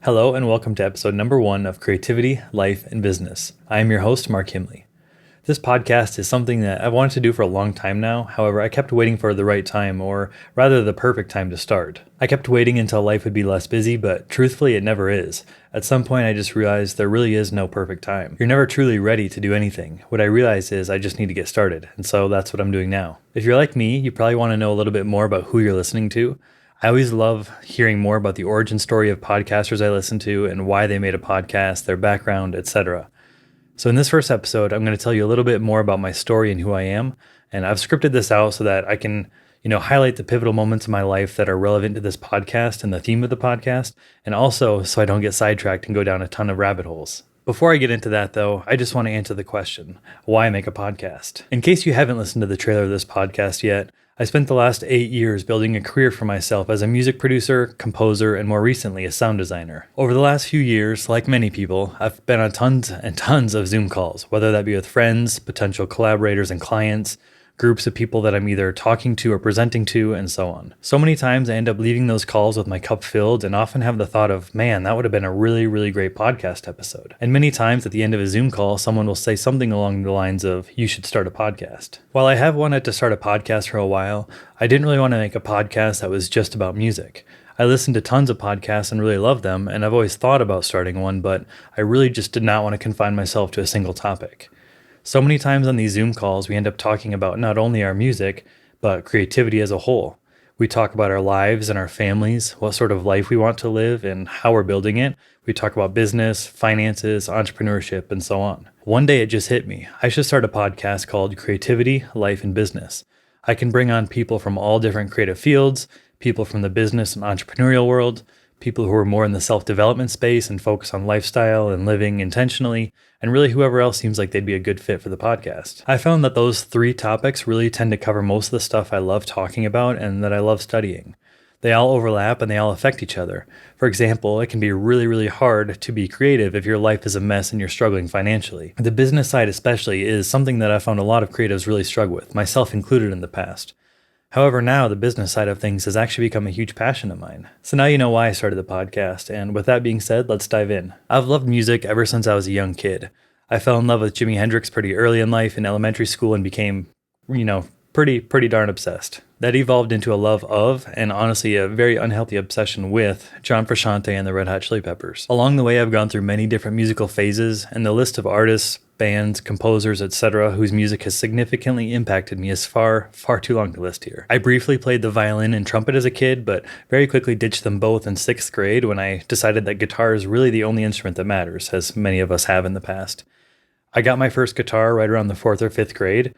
Hello and welcome to episode number 1 of Creativity, Life, and Business. I am your host, Mark Himley. This podcast is something that I've wanted to do for a long time now. However, I kept waiting for the right time, or rather the perfect time to start. I kept waiting until life would be less busy, but truthfully it never is. At some point I just realized there really is no perfect time. You're never truly ready to do anything. What I realized is I just need to get started, and so that's what I'm doing now. If you're like me, you probably want to know a little bit more about who you're listening to. I always love hearing more about the origin story of podcasters I listen to and why they made a podcast, their background, etc. So in this first episode, I'm going to tell you a little bit more about my story and who I am. And I've scripted this out so that I can, highlight the pivotal moments in my life that are relevant to this podcast and the theme of the podcast. And also so I don't get sidetracked and go down a ton of rabbit holes. Before I get into that though, I just want to answer the question, why make a podcast? In case you haven't listened to the trailer of this podcast yet, I spent the last 8 years building a career for myself as a music producer, composer, and more recently a sound designer. Over the last few years, like many people, I've been on tons and tons of Zoom calls, whether that be with friends, potential collaborators and clients, groups of people that I'm either talking to or presenting to, and so on. So many times I end up leaving those calls with my cup filled and often have the thought of, man, that would have been a really, really great podcast episode. And many times at the end of a Zoom call, someone will say something along the lines of, you should start a podcast. While I have wanted to start a podcast for a while, I didn't really want to make a podcast that was just about music. I listened to tons of podcasts and really love them, and I've always thought about starting one, but I really just did not want to confine myself to a single topic. So many times on these Zoom calls, we end up talking about not only our music, but creativity as a whole. We talk about our lives and our families, what sort of life we want to live and how we're building it. We talk about business, finances, entrepreneurship, and so on. One day it just hit me. I should start a podcast called Creativity, Life, and Business. I can bring on people from all different creative fields, people from the business and entrepreneurial world, people who are more in the self-development space and focus on lifestyle and living intentionally, and really whoever else seems like they'd be a good fit for the podcast. I found that those 3 topics really tend to cover most of the stuff I love talking about and that I love studying. They all overlap and they all affect each other. For example, it can be really, really hard to be creative if your life is a mess and you're struggling financially. The business side especially is something that I found a lot of creatives really struggle with, myself included in the past. However, now the business side of things has actually become a huge passion of mine. So now you know why I started the podcast, and with that being said, let's dive in. I've loved music ever since I was a young kid. I fell in love with Jimi Hendrix pretty early in life in elementary school and became, pretty darn obsessed. That evolved into a love of, and honestly a very unhealthy obsession with, John Frusciante and the Red Hot Chili Peppers. Along the way I've gone through many different musical phases, and the list of artists, bands, composers, etc. whose music has significantly impacted me is far, far too long to list here. I briefly played the violin and trumpet as a kid, but very quickly ditched them both in 6th grade when I decided that guitar is really the only instrument that matters, as many of us have in the past. I got my first guitar right around the 4th or 5th grade.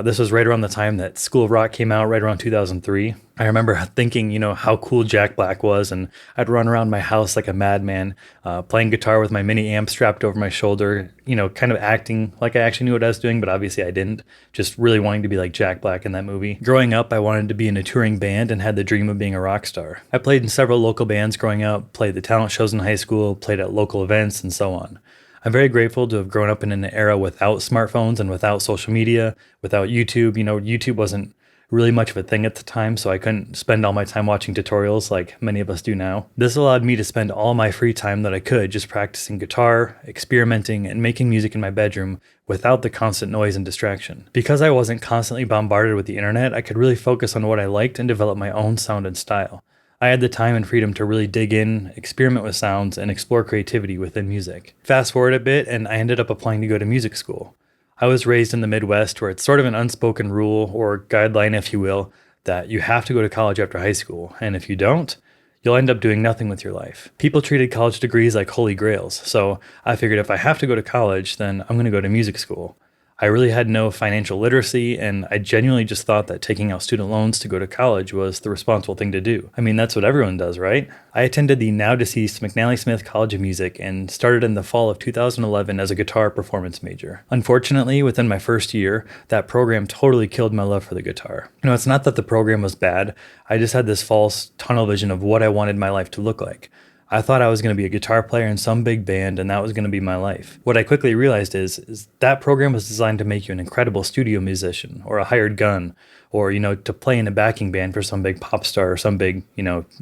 This was right around the time that School of Rock came out, right around 2003. I remember thinking, how cool Jack Black was, and I'd run around my house like a madman, playing guitar with my mini amp strapped over my shoulder, kind of acting like I actually knew what I was doing, but obviously I didn't, just really wanting to be like Jack Black in that movie. Growing up, I wanted to be in a touring band and had the dream of being a rock star. I played in several local bands growing up, played the talent shows in high school, played at local events, and so on. I'm very grateful to have grown up in an era without smartphones and without social media, without YouTube. YouTube wasn't really much of a thing at the time, so I couldn't spend all my time watching tutorials like many of us do now. This allowed me to spend all my free time that I could just practicing guitar, experimenting, and making music in my bedroom without the constant noise and distraction. Because I wasn't constantly bombarded with the internet, I could really focus on what I liked and develop my own sound and style. I had the time and freedom to really dig in, experiment with sounds, and explore creativity within music. Fast forward a bit, and I ended up applying to go to music school. I was raised in the Midwest, where it's sort of an unspoken rule, or guideline if you will, that you have to go to college after high school, and if you don't, you'll end up doing nothing with your life. People treated college degrees like holy grails, so I figured if I have to go to college, then I'm going to go to music school. I really had no financial literacy, and I genuinely just thought that taking out student loans to go to college was the responsible thing to do. I mean, that's what everyone does, right? I attended the now-deceased McNally Smith College of Music and started in the fall of 2011 as a guitar performance major. Unfortunately, within my first year, that program totally killed my love for the guitar. It's not that the program was bad, I just had this false tunnel vision of what I wanted my life to look like. I thought I was going to be a guitar player in some big band and that was going to be my life. What I quickly realized is that program was designed to make you an incredible studio musician or a hired gun or, to play in a backing band for some big pop star or some big,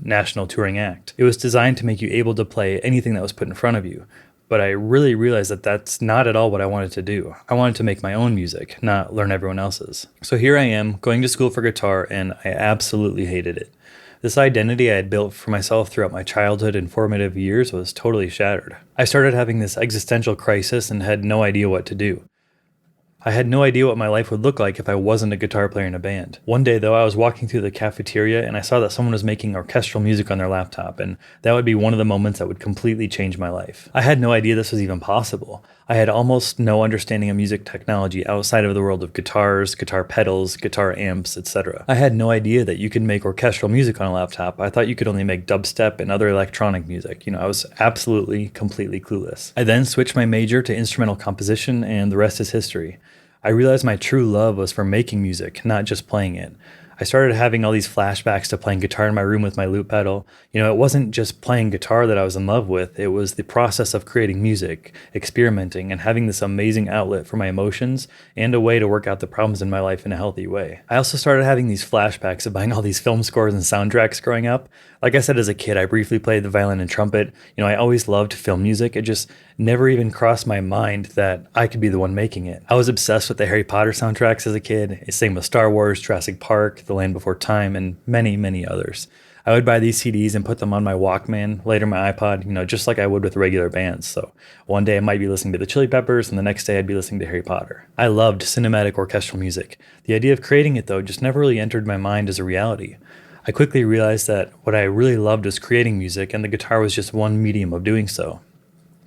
national touring act. It was designed to make you able to play anything that was put in front of you. But I really realized that that's not at all what I wanted to do. I wanted to make my own music, not learn everyone else's. So here I am, going to school for guitar, and I absolutely hated it. This identity I had built for myself throughout my childhood and formative years was totally shattered. I started having this existential crisis and had no idea what to do. I had no idea what my life would look like if I wasn't a guitar player in a band. One day, though, I was walking through the cafeteria and I saw that someone was making orchestral music on their laptop, and that would be one of the moments that would completely change my life. I had no idea this was even possible. I had almost no understanding of music technology outside of the world of guitars, guitar pedals, guitar amps, etc. I had no idea that you could make orchestral music on a laptop. I thought you could only make dubstep and other electronic music. I was absolutely, completely clueless. I then switched my major to instrumental composition, and the rest is history. I realized my true love was for making music, not just playing it. I started having all these flashbacks to playing guitar in my room with my loop pedal. It wasn't just playing guitar that I was in love with. It was the process of creating music, experimenting, and having this amazing outlet for my emotions and a way to work out the problems in my life in a healthy way. I also started having these flashbacks of buying all these film scores and soundtracks growing up. Like I said, as a kid, I briefly played the violin and trumpet. I always loved film music. It just never even crossed my mind that I could be the one making it. I was obsessed with the Harry Potter soundtracks as a kid. Same with Star Wars, Jurassic Park, The Land Before Time, and many, many others. I would buy these CDs and put them on my Walkman, later my iPod, just like I would with regular bands. So one day I might be listening to the Chili Peppers, and the next day I'd be listening to Harry Potter. I loved cinematic orchestral music. The idea of creating it, though, just never really entered my mind as a reality. I quickly realized that what I really loved was creating music, and the guitar was just one medium of doing so.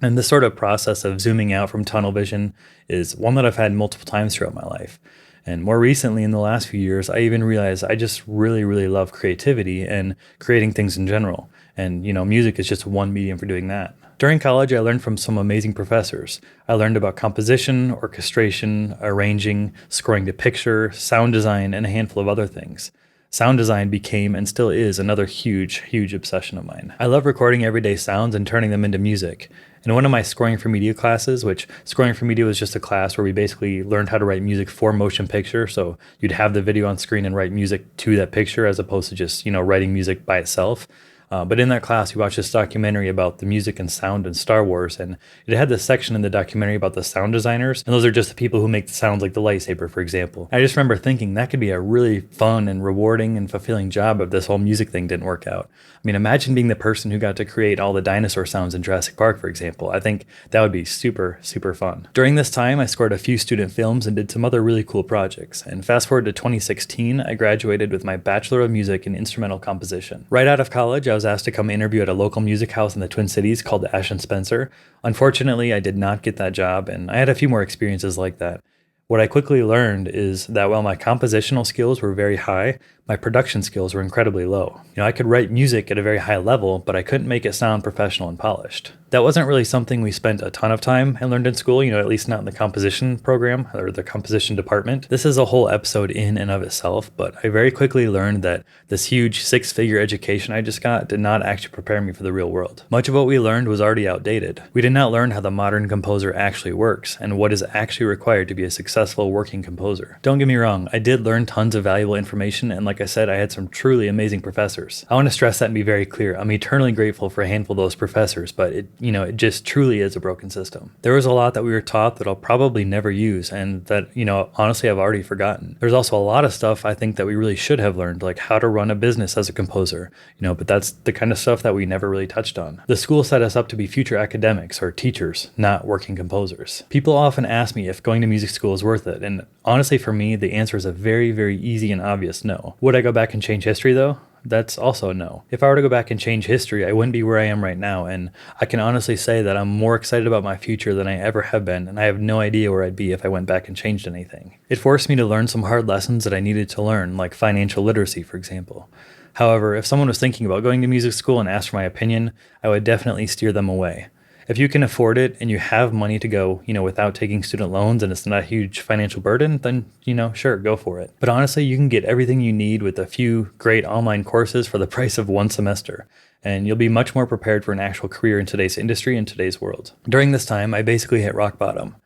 And this sort of process of zooming out from tunnel vision is one that I've had multiple times throughout my life. And more recently, in the last few years, I even realized I just really, really love creativity and creating things in general. And, music is just one medium for doing that. During college, I learned from some amazing professors. I learned about composition, orchestration, arranging, scoring to picture, sound design, and a handful of other things. Sound design became and still is another huge, huge obsession of mine. I love recording everyday sounds and turning them into music. In one of my Scoring for Media classes, which Scoring for Media was just a class where we basically learned how to write music for motion picture. So you'd have the video on screen and write music to that picture as opposed to just, writing music by itself. But in that class, we watched this documentary about the music and sound in Star Wars, and it had this section in the documentary about the sound designers, and those are just the people who make the sounds like the lightsaber, for example. I just remember thinking that could be a really fun and rewarding and fulfilling job if this whole music thing didn't work out. Imagine being the person who got to create all the dinosaur sounds in Jurassic Park, for example. I think that would be super, super fun. During this time, I scored a few student films and did some other really cool projects. And fast forward to 2016, I graduated with my Bachelor of Music in Instrumental Composition. Right out of college, I was asked to come interview at a local music house in the Twin Cities called the Ash and Spencer. Unfortunately, I did not get that job, and I had a few more experiences like that. What I quickly learned is that while my compositional skills were very high, my production skills were incredibly low. I could write music at a very high level, but I couldn't make it sound professional and polished. That wasn't really something we spent a ton of time and learned in school, at least not in the composition program or the composition department. This is a whole episode in and of itself, but I very quickly learned that this huge 6-figure education I just got did not actually prepare me for the real world. Much of what we learned was already outdated. We did not learn how the modern composer actually works and what is actually required to be a successful working composer. Don't get me wrong, I did learn tons of valuable information, and like I said, I had some truly amazing professors. I want to stress that and be very clear. I'm eternally grateful for a handful of those professors, but it just truly is a broken system. There was a lot that we were taught that I'll probably never use and that, honestly, I've already forgotten. There's also a lot of stuff I think that we really should have learned, like how to run a business as a composer, but that's the kind of stuff that we never really touched on. The school set us up to be future academics or teachers, not working composers. People often ask me if going to music school is worth it, and honestly, for me, the answer is a very, very easy and obvious no. Would I go back and change history though? That's also a no. If I were to go back and change history, I wouldn't be where I am right now, and I can honestly say that I'm more excited about my future than I ever have been, and I have no idea where I'd be if I went back and changed anything. It forced me to learn some hard lessons that I needed to learn, like financial literacy, for example. However, if someone was thinking about going to music school and asked for my opinion, I would definitely steer them away. If you can afford it and you have money to go, without taking student loans and it's not a huge financial burden, then, sure, go for it. But honestly, you can get everything you need with a few great online courses for the price of one semester, and you'll be much more prepared for an actual career in today's industry and today's world. During this time, I basically hit rock bottom.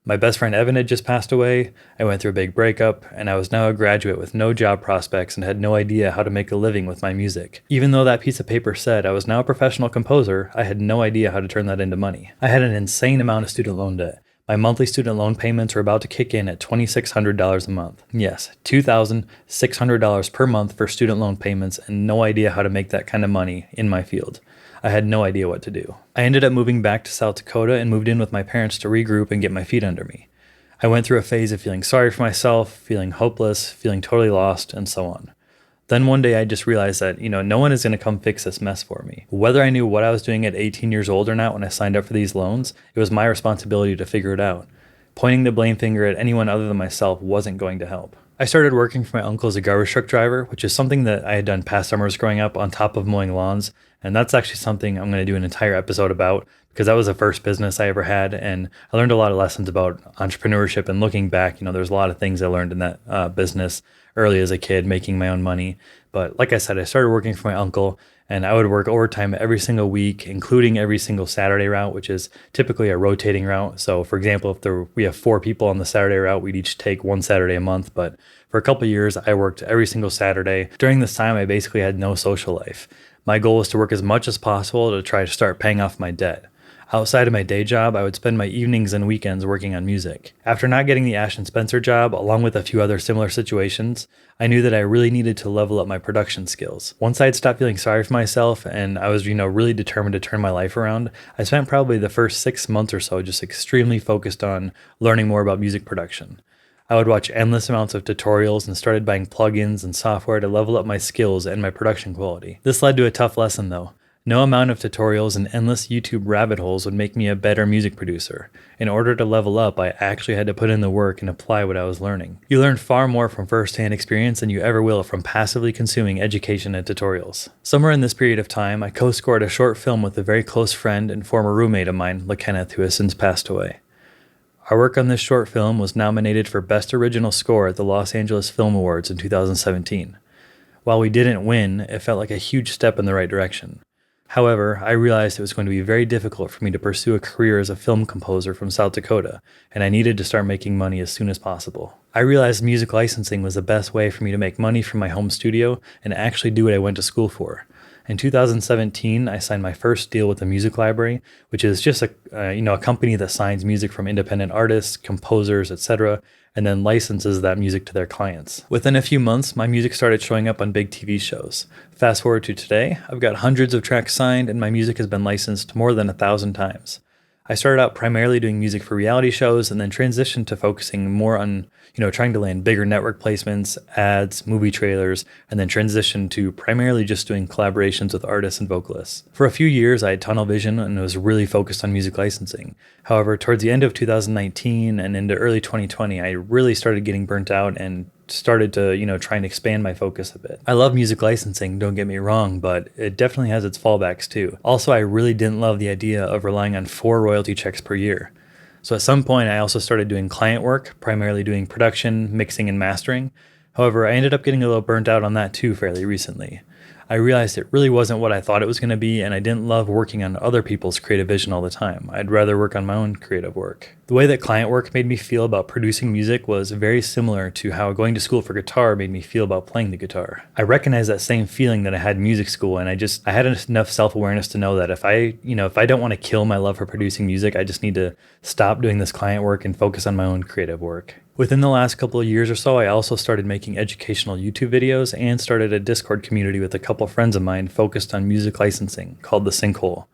My best friend Evan had just passed away, I went through a big breakup, and I was now a graduate with no job prospects and had no idea how to make a living with my music. Even though that piece of paper said I was now a professional composer, I had no idea how to turn that into money. I had an insane amount of student loan debt. My monthly student loan payments were about to kick in at $2,600 a month. Yes, $2,600 per month for student loan payments, and no idea how to make that kind of money in my field. I had no idea what to do. I ended up moving back to South Dakota and moved in with my parents to regroup and get my feet under me. I went through a phase of feeling sorry for myself, feeling hopeless, feeling totally lost, and so on. Then one day I just realized that, no one is going to come fix this mess for me. Whether I knew what I was doing at 18 years old or not when I signed up for these loans, it was my responsibility to figure it out. Pointing the blame finger at anyone other than myself wasn't going to help. I started working for my uncle as a garbage truck driver, which is something that I had done past summers growing up on top of mowing lawns. And that's actually something I'm going to do an entire episode about because that was the first business I ever had. And I learned a lot of lessons about entrepreneurship. And looking back, there's a lot of things I learned in that business early as a kid, making my own money. But like I said, I started working for my uncle, and I would work overtime every single week, including every single Saturday route, which is typically a rotating route. So for example, if we have 4 people on the Saturday route, we'd each take one Saturday a month. But for a couple of years, I worked every single Saturday. During this time, I basically had no social life. My goal was to work as much as possible to try to start paying off my debt. Outside of my day job, I would spend my evenings and weekends working on music. After not getting the Ashton Spencer job, along with a few other similar situations, I knew that I really needed to level up my production skills. Once I had stopped feeling sorry for myself and I was, really determined to turn my life around, I spent probably the first 6 months or so just extremely focused on learning more about music production. I would watch endless amounts of tutorials and started buying plugins and software to level up my skills and my production quality. This led to a tough lesson though. No amount of tutorials and endless YouTube rabbit holes would make me a better music producer. In order to level up, I actually had to put in the work and apply what I was learning. You learn far more from first-hand experience than you ever will from passively consuming education and tutorials. Somewhere in this period of time, I co-scored a short film with a very close friend and former roommate of mine, LaKenneth, who has since passed away. Our work on this short film was nominated for Best Original Score at the Los Angeles Film Awards in 2017. While we didn't win, it felt like a huge step in the right direction. However, I realized it was going to be very difficult for me to pursue a career as a film composer from South Dakota, and I needed to start making money as soon as possible. I realized music licensing was the best way for me to make money from my home studio and actually do what I went to school for. In 2017, I signed my first deal with the Music Library, which is just a company that signs music from independent artists, composers, etc., and then licenses that music to their clients. Within a few months, my music started showing up on big TV shows. Fast forward to today, I've got hundreds of tracks signed and my music has been licensed more than 1,000 times. I started out primarily doing music for reality shows and then transitioned to focusing more on, trying to land bigger network placements, ads, movie trailers, and then transitioned to primarily just doing collaborations with artists and vocalists. For a few years, I had tunnel vision and was really focused on music licensing. However, towards the end of 2019 and into early 2020, I really started getting burnt out and started to, try and expand my focus a bit. I love music licensing, don't get me wrong, but it definitely has its fallbacks too. Also, I really didn't love the idea of relying on 4 royalty checks per year. So at some point, I also started doing client work, primarily doing production, mixing, and mastering. However, I ended up getting a little burnt out on that too fairly recently. I realized it really wasn't what I thought it was going to be, and I didn't love working on other people's creative vision all the time. I'd rather work on my own creative work. The way that client work made me feel about producing music was very similar to how going to school for guitar made me feel about playing the guitar. I recognized that same feeling that I had in music school, and I had enough self-awareness to know that if I don't want to kill my love for producing music, I just need to stop doing this client work and focus on my own creative work. Within the last couple of years or so, I also started making educational YouTube videos and started a Discord community with a couple friends of mine focused on music licensing called The Sinkhole.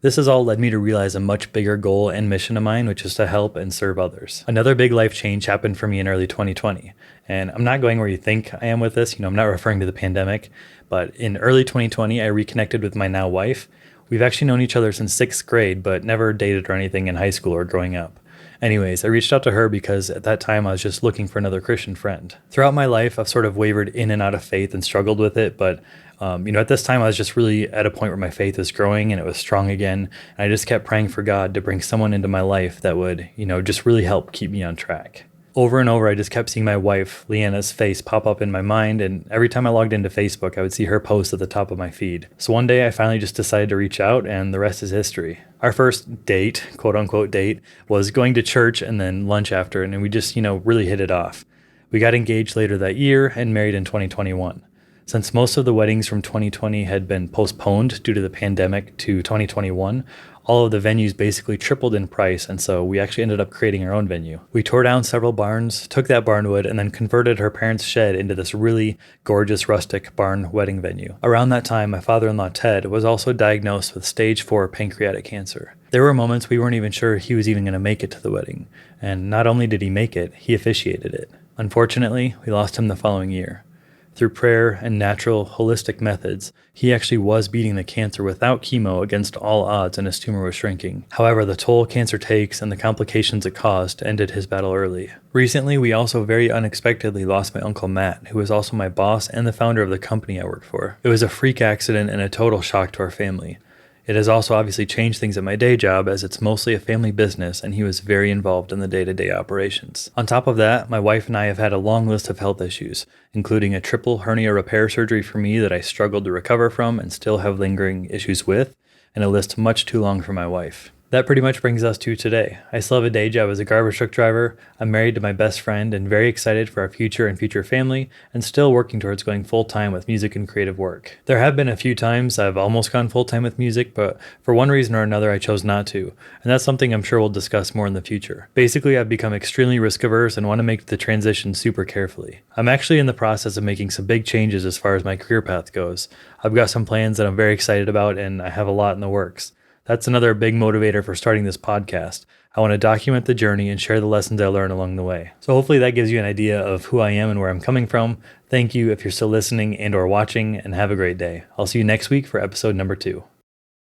This has all led me to realize a much bigger goal and mission of mine, which is to help and serve others. Another big life change happened for me in early 2020. And I'm not going where you think I am with this. I'm not referring to the pandemic. But in early 2020, I reconnected with my now wife. We've actually known each other since 6th grade, but never dated or anything in high school or growing up. Anyways, I reached out to her because at that time I was just looking for another Christian friend. Throughout my life, I've sort of wavered in and out of faith and struggled with it, but At this time, I was just really at a point where my faith was growing and it was strong again. And I just kept praying for God to bring someone into my life that would, just really help keep me on track. Over and over, I just kept seeing my wife, Leanna's face pop up in my mind, and every time I logged into Facebook, I would see her post at the top of my feed. So one day, I finally just decided to reach out, and the rest is history. Our first date, quote-unquote date, was going to church and then lunch after, and we just, really hit it off. We got engaged later that year and married in 2021. Since most of the weddings from 2020 had been postponed due to the pandemic to 2021, all of the venues basically tripled in price, and so we actually ended up creating our own venue. We tore down several barns, took that barnwood, and then converted her parents' shed into this really gorgeous rustic barn wedding venue. Around that time, my father-in-law Ted was also diagnosed with stage 4 pancreatic cancer. There were moments we weren't even sure he was even going to make it to the wedding, and not only did he make it, he officiated it. Unfortunately, we lost him the following year. Through prayer and natural, holistic methods, he actually was beating the cancer without chemo against all odds, and his tumor was shrinking. However, the toll cancer takes and the complications it caused ended his battle early. Recently, we also very unexpectedly lost my uncle Matt, who was also my boss and the founder of the company I worked for. It was a freak accident and a total shock to our family. It has also obviously changed things at my day job, as it's mostly a family business and he was very involved in the day-to-day operations. On top of that, my wife and I have had a long list of health issues, including a triple hernia repair surgery for me that I struggled to recover from and still have lingering issues with, and a list much too long for my wife. That pretty much brings us to today. I still have a day job as a garbage truck driver. I'm married to my best friend and very excited for our future and future family, and still working towards going full-time with music and creative work. There have been a few times I've almost gone full-time with music, but for one reason or another I chose not to, and that's something I'm sure we'll discuss more in the future. Basically, I've become extremely risk-averse and want to make the transition super carefully. I'm actually in the process of making some big changes as far as my career path goes. I've got some plans that I'm very excited about, and I have a lot in the works. That's another big motivator for starting this podcast. I want to document the journey and share the lessons I learned along the way. So hopefully that gives you an idea of who I am and where I'm coming from. Thank you if you're still listening and or watching, and have a great day. I'll see you next week for episode number 2.